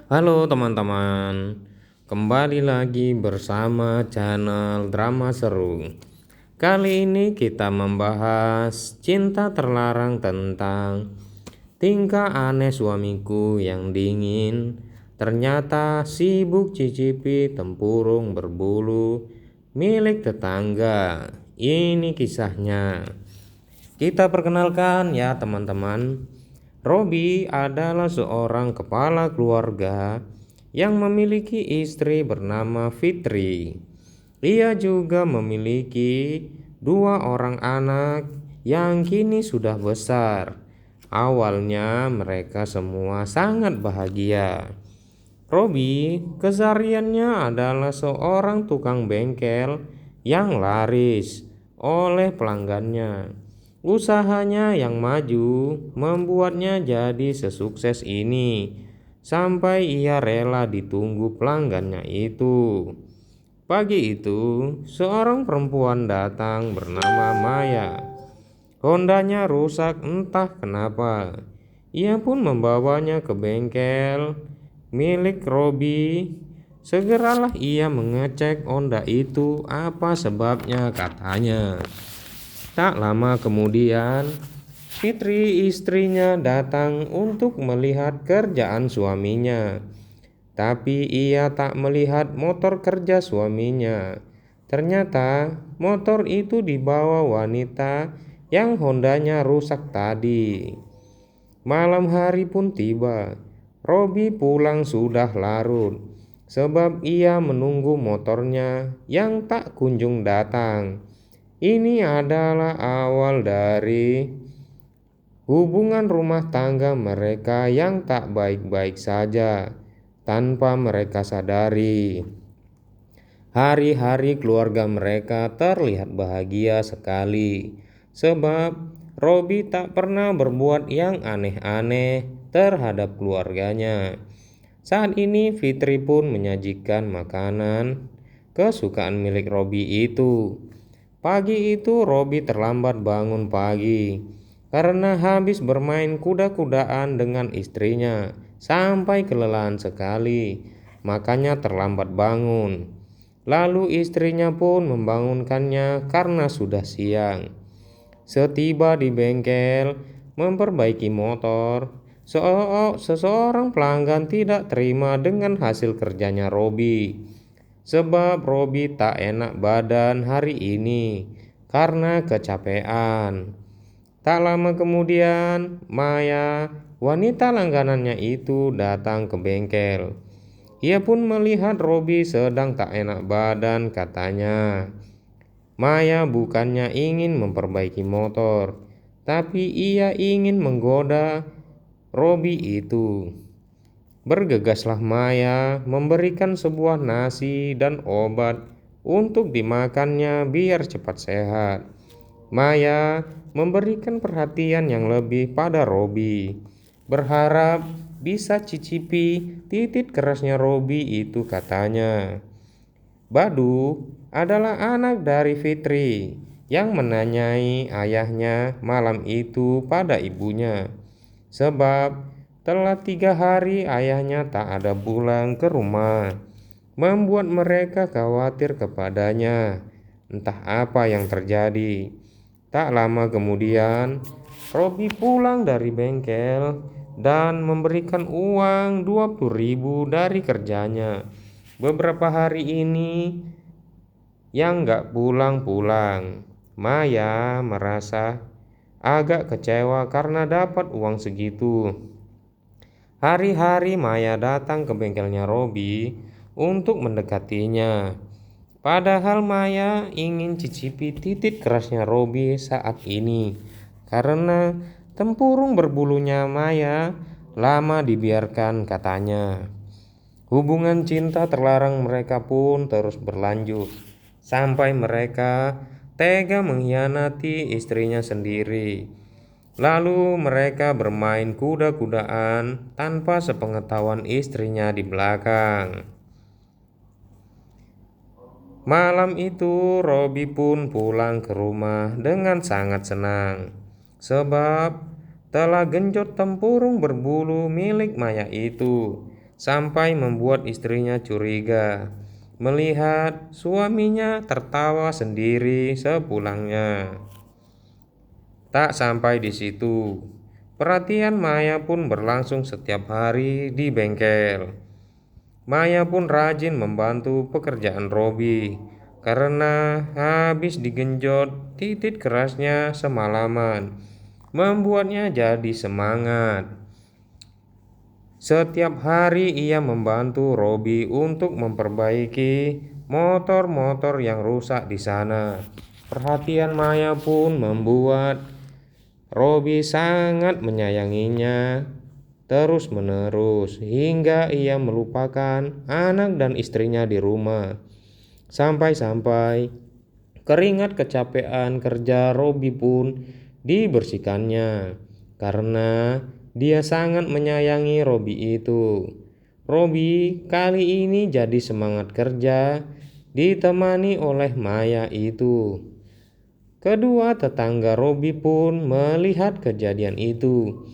Halo teman-teman, kembali lagi bersama channel Drama Seru. Kali ini kita membahas cinta terlarang tentang tingkah aneh suamiku yang dingin. Ternyata sibuk cicipi tempurung berbulu milik tetangga. Ini kisahnya. Kita perkenalkan ya teman-teman. Robi adalah seorang kepala keluarga yang memiliki istri bernama Fitri. Ia juga memiliki dua orang anak yang kini sudah besar. Awalnya mereka semua sangat bahagia. Robi kesehariannya adalah seorang tukang bengkel yang laris oleh pelanggannya. Usahanya yang maju membuatnya jadi sesukses ini sampai ia rela ditunggu pelanggannya itu. Pagi itu, seorang perempuan datang bernama Maya. Hondanya rusak entah kenapa. Ia pun membawanya ke bengkel milik Robi. Segeralah ia mengecek Honda itu apa sebabnya katanya. Tak lama kemudian, Fitri istrinya datang untuk melihat kerjaan suaminya. Tapi ia tak melihat motor kerja suaminya. Ternyata motor itu dibawa wanita yang Hondanya rusak tadi. Malam hari pun tiba. Robi pulang sudah larut, sebab ia menunggu motornya yang tak kunjung datang. Ini adalah awal dari hubungan rumah tangga mereka yang tak baik-baik saja, tanpa mereka sadari. Hari-hari keluarga mereka terlihat bahagia sekali, sebab Robi tak pernah berbuat yang aneh-aneh terhadap keluarganya. Saat ini Fitri pun menyajikan makanan kesukaan milik Robi itu. Pagi itu Robi terlambat bangun pagi karena habis bermain kuda-kudaan dengan istrinya sampai kelelahan sekali. Makanya terlambat bangun. Lalu istrinya pun membangunkannya karena sudah siang. Setiba di bengkel memperbaiki motor, seseorang pelanggan tidak terima dengan hasil kerjanya Robi. Sebab Robi tak enak badan hari ini karena kecapean. Tak lama kemudian, Maya, wanita langganannya itu datang ke bengkel. Ia pun melihat Robi sedang tak enak badan katanya. Maya bukannya ingin memperbaiki motor, tapi ia ingin menggoda Robi itu. Bergegaslah Maya memberikan sebuah nasi dan obat untuk dimakannya biar cepat sehat. Maya memberikan perhatian yang lebih pada Robi, berharap bisa cicipi titik kerasnya Robi itu katanya. Badu adalah anak dari Fitri yang menanyai ayahnya malam itu pada ibunya. Sebab telah 3 hari ayahnya tak ada pulang ke rumah. Membuat mereka khawatir kepadanya. Entah apa yang terjadi. Tak lama kemudian, Robi pulang dari bengkel dan memberikan uang 20.000 dari kerjanya. Beberapa hari ini yang gak pulang-pulang. Maya merasa agak kecewa karena dapat uang segitu. Hari-hari Maya datang ke bengkelnya Robi untuk mendekatinya. Padahal Maya ingin cicipi titik kerasnya Robi saat ini. Karena tempurung berbulunya Maya lama dibiarkan katanya. Hubungan cinta terlarang mereka pun terus berlanjut. Sampai mereka tega mengkhianati istrinya sendiri. Lalu mereka bermain kuda-kudaan tanpa sepengetahuan istrinya di belakang. Malam itu Robi pun pulang ke rumah dengan sangat senang. Sebab telah genjot tempurung berbulu milik Maya itu. sampai membuat istrinya curiga melihat suaminya tertawa sendiri sepulangnya. Tak sampai di situ, perhatian Maya pun berlangsung setiap hari di bengkel. Maya pun rajin membantu pekerjaan Robi karena habis digenjot titik kerasnya semalaman, membuatnya jadi semangat. Setiap hari ia membantu Robi untuk memperbaiki motor-motor yang rusak di sana. Perhatian Maya pun membuat Robi sangat menyayanginya terus-menerus hingga ia melupakan anak dan istrinya di rumah. Sampai-sampai keringat kecapean kerja Robi pun dibersihkannya karena dia sangat menyayangi Robi itu. Robi kali ini jadi semangat kerja ditemani oleh Maya itu. Kedua tetangga Robi pun melihat kejadian itu,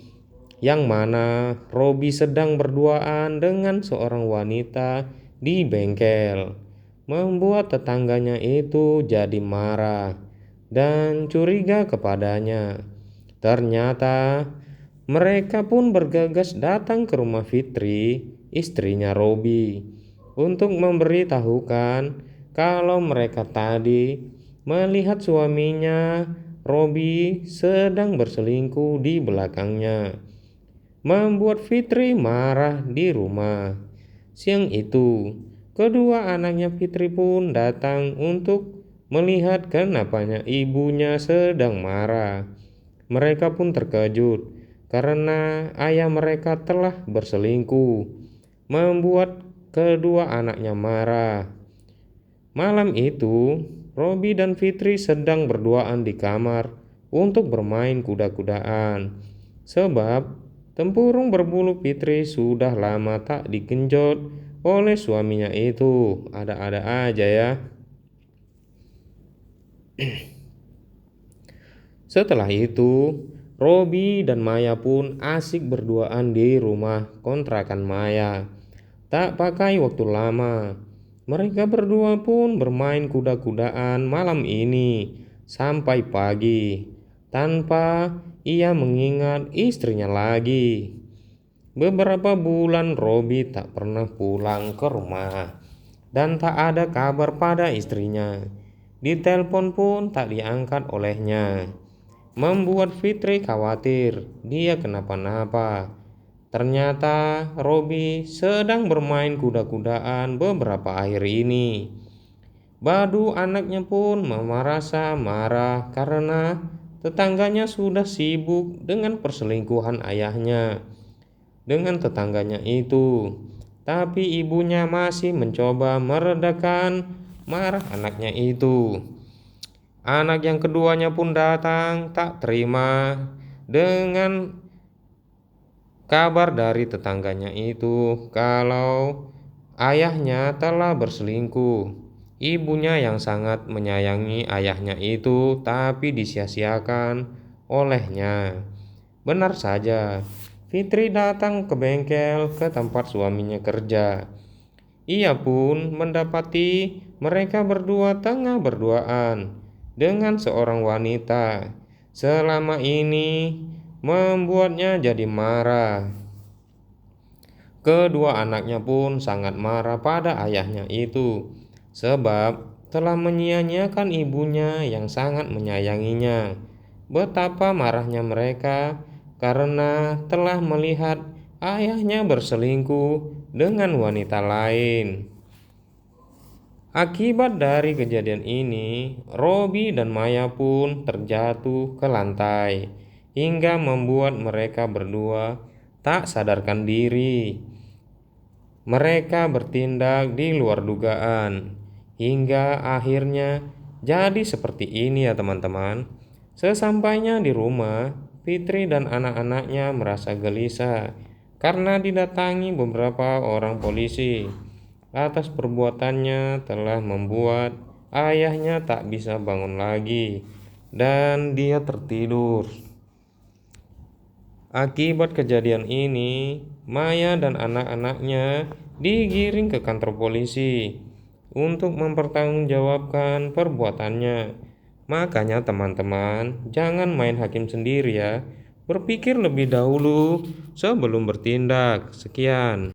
yang mana Robi sedang berduaan dengan seorang wanita di bengkel, membuat tetangganya itu jadi marah dan curiga kepadanya. Ternyata mereka pun bergegas datang ke rumah Fitri, istrinya Robi, untuk memberitahukan kalau mereka tadi melihat suaminya Robi sedang berselingkuh di belakangnya, membuat Fitri marah di rumah. Siang itu, kedua anaknya Fitri pun datang untuk melihat kenapanya ibunya sedang marah. Mereka pun terkejut karena ayah mereka telah berselingkuh, membuat kedua anaknya marah. Malam itu, Robi dan Fitri sedang berduaan di kamar untuk bermain kuda-kudaan. Sebab tempurung berbulu Fitri sudah lama tak digenjot oleh suaminya itu. Ada-ada aja ya. Setelah itu, Robi dan Maya pun asik berduaan di rumah kontrakan Maya. Tak pakai waktu lama, mereka berdua pun bermain kuda-kudaan malam ini sampai pagi tanpa ia mengingat istrinya lagi. Beberapa bulan Robi tak pernah pulang ke rumah dan tak ada kabar pada istrinya. Ditelepon pun tak diangkat olehnya, membuat Fitri khawatir dia kenapa-napa. Ternyata Robi sedang bermain kuda-kudaan beberapa akhir ini. Badu anaknya pun merasa marah karena tetangganya sudah sibuk dengan perselingkuhan ayahnya dengan tetangganya itu. Tapi ibunya masih mencoba meredakan marah anaknya itu. Anak yang keduanya pun datang tak terima dengan kabar dari tetangganya itu kalau ayahnya telah berselingkuh. Ibunya yang sangat menyayangi ayahnya itu tapi disia-siakan olehnya. Benar saja, Fitri datang ke bengkel ke tempat suaminya kerja. Ia pun mendapati mereka berdua tengah berduaan dengan seorang wanita. Selama ini membuatnya jadi marah. Kedua anaknya pun sangat marah pada ayahnya itu, sebab telah menyia-nyiakan ibunya yang sangat menyayanginya. Betapa marahnya mereka karena telah melihat ayahnya berselingkuh dengan wanita lain. Akibat dari kejadian ini, Robi dan Maya pun terjatuh ke lantai hingga membuat mereka berdua tak sadarkan diri. Mereka bertindak di luar dugaan hingga akhirnya jadi seperti ini ya teman-teman. Sesampainya di rumah, Fitri dan anak-anaknya merasa gelisah karena didatangi beberapa orang polisi. Atas perbuatannya telah membuat ayahnya tak bisa bangun lagi dan dia tertidur. Akibat kejadian ini, Maya dan anak-anaknya digiring ke kantor polisi untuk mempertanggungjawabkan perbuatannya. Makanya teman-teman, jangan main hakim sendiri ya. Berpikir lebih dahulu sebelum bertindak. Sekian.